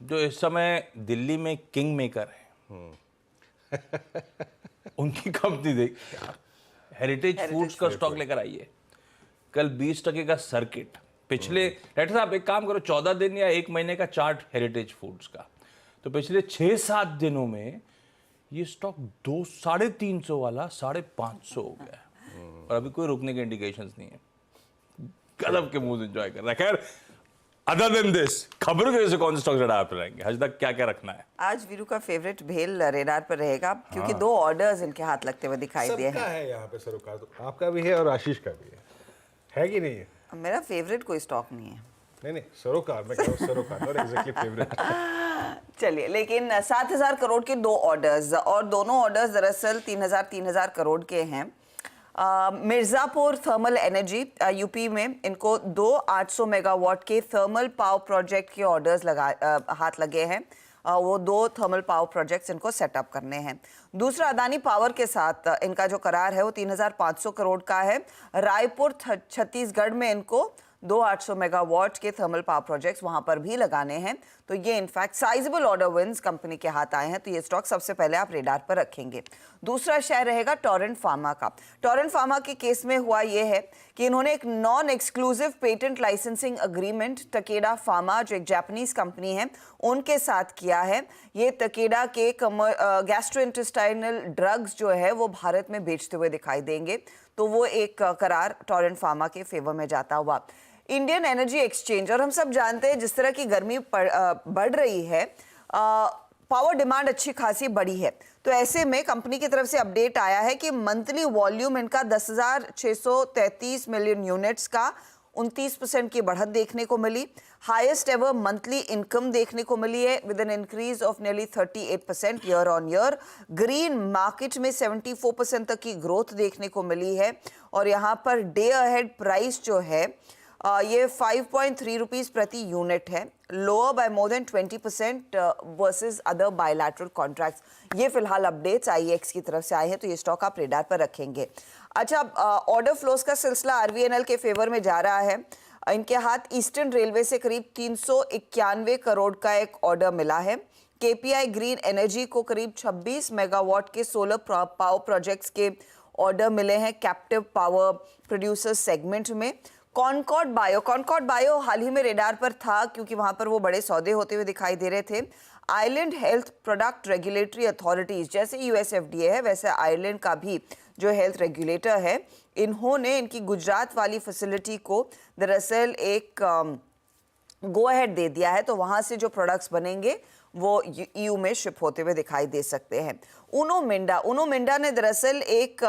जो इस समय दिल्ली में किंग मेकर है उनकी कंपनी देख, हेरिटेज फूड्स का स्टॉक लेकर आई है। कल 20% का सर्किट। पिछले डॉक्टर साहब एक काम करो, 14 दिन या 1 महीने का चार्ट हेरिटेज फूड्स का, तो पिछले 6-7 दिनों में ये स्टॉक 350 वाला 550 हो गया और अभी कोई रुकने के इंडिकेशंस नहीं है। गजब के मूव एंजॉय कर रहा है। खैर, अदर देन दिस, खबरों की वजह से कौन से स्टॉक रडार पर रहेंगे? हज तक क्या क्या रखना है? आज वीरू का फेवरेट भेल रडार पर रहेगा, क्योंकि 2 ऑर्डर्स इनके हाथ लगते हुए दिखाई दिए हैं। सबका है यहाँ पे सरोकार, तो आपका भी है और आशीष का भी है कि नहीं है? मेरा फेवरेट कोई स्टॉक नहीं है। नहीं, सरोकार, मैं कह रहा हूँ सरोकार, नॉट एग्जैक्टली फेवरेट। चलिए, लेकिन 7,000 करोड़ के 2 ऑर्डर्स, और दोनों ऑर्डर्स दरअसल 3,000 करोड़ के हैं। मिर्ज़ापुर थर्मल एनर्जी यूपी में इनको 2 800 मेगावाट के थर्मल पावर प्रोजेक्ट के ऑर्डर्स हाथ लगे हैं। वो 2 थर्मल पावर प्रोजेक्ट्स इनको सेटअप करने हैं। दूसरा, अदानी पावर के साथ इनका जो करार है वो 3,500 करोड़ का है। रायपुर छत्तीसगढ़ में इनको 2 800 मेगावाट के थर्मल पावर प्रोजेक्ट्स वहां पर भी लगाने हैं। तो ये in fact sizeable order wins company के हाथ आए हैं, तो ये स्टॉक सबसे पहले आप रेडार पर रखेंगे। दूसरा शेयर रहेगा टोरेंट फार्मा का। टोरेंट फार्मा के केस में हुआ ये है कि इन्होंने एक non exclusive patent licensing agreement Takeda pharma, जो एक जापानीज कंपनी है, उनके साथ किया है। ये टकेडा के गैस्ट्रोइंटेस्टाइनल ड्रग्स जो है वो भारत में बेचते हुए दिखाई देंगे, तो वो एक करार टोरेंट फार्मा के फेवर में जाता हुआ। इंडियन एनर्जी एक्सचेंज, और हम सब जानते हैं जिस तरह की गर्मी बढ़ रही है, पावर डिमांड अच्छी खासी बढ़ी है, तो ऐसे में कंपनी की तरफ से अपडेट आया है कि मंथली वॉल्यूम इनका 10,633 मिलियन यूनिट्स का 29% की बढ़त देखने को मिली। हाईएस्ट एवर मंथली इनकम देखने को मिली है with an increase of nearly 38% year on year. Green market में 74% तक की ग्रोथ देखने को मिली है, और यहाँ पर डे अहेड प्राइस जो है ये 5.3 रुपीज प्रति यूनिट है, lower by more than 20% versus other bilateral contracts. ये फिलहाल अपडेट्स आईएक्स की तरफ से आए हैं, तो ये स्टॉक आप रेडार पर रखेंगे। अच्छा, ऑर्डर फ्लोज का सिलसिला आरवीएनएल के फेवर में जा रहा है। इनके हाथ ईस्टर्न रेलवे से करीब 391 करोड़ का एक ऑर्डर मिला है। केपीआई ग्रीन एनर्जी को करीब 26 मेगावाट के सोलर पावर प्रोजेक्ट्स के ऑर्डर मिले हैं कैप्टिव पावर प्रोड्यूसर सेगमेंट में। कॉनकॉर्ड बायो हाल ही में रेडार पर था, क्योंकि वहां पर वो बड़े सौदे होते हुए दिखाई दे रहे थे। Ireland health product regulatory authorities, जैसे यूएसएफडीए है वैसे आयरलैंड का भी जो हेल्थ रेगुलेटर है, इन्होंने इनकी गुजरात वाली फैसिलिटी को दरअसल एक गो अहेड दे दिया है, तो वहां से जो प्रोडक्ट्स बनेंगे वो ईयू में शिप होते हुए दिखाई दे सकते हैं। उनो मिंडा ने दरअसल एक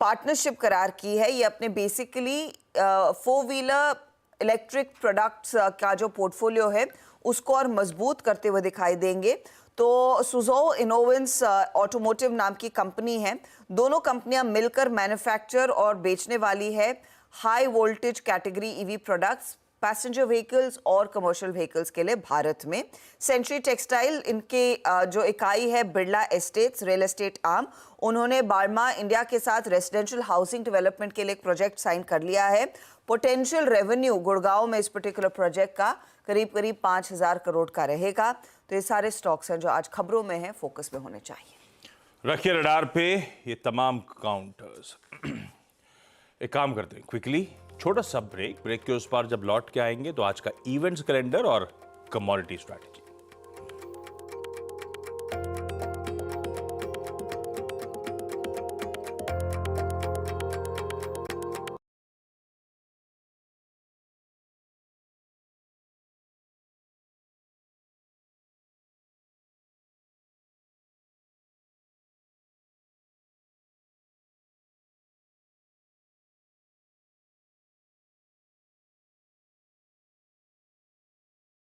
पार्टनरशिप करार की है। ये अपने बेसिकली 4 व्हीलर इलेक्ट्रिक प्रोडक्ट्स का जो पोर्टफोलियो है उसको और मजबूत करते हुए दिखाई देंगे। तो सुज़ो इनोवेंस ऑटोमोटिव नाम की कंपनी है, दोनों कंपनियां मिलकर मैन्युफैक्चर और बेचने वाली है high voltage category EV products passenger vehicles और कमर्शियल व्हीकल्स के लिए भारत में। सेंचुरी टेक्सटाइल, इनके जो इकाई है Birla estates real estate arm, उन्होंने बार्मा इंडिया के साथ रेसिडेंशियल हाउसिंग डेवलपमेंट के लिए एक प्रोजेक्ट साइन कर लिया है। पोटेंशियल रेवेन्यू गुड़गांव में इस पर्टिकुलर प्रोजेक्ट का करीब 5,000 करोड़ का रहेगा। तो ये सारे स्टॉक्स हैं जो आज खबरों में हैं, फोकस में होने चाहिए। रखिए रडार पे ये तमाम काउंटर्स। एक काम करते हैं, क्विकली छोटा सा ब्रेक के उस पार जब लौट के आएंगे तो आज का इवेंट्स कैलेंडर और कमोडिटी स्ट्रैटेजी।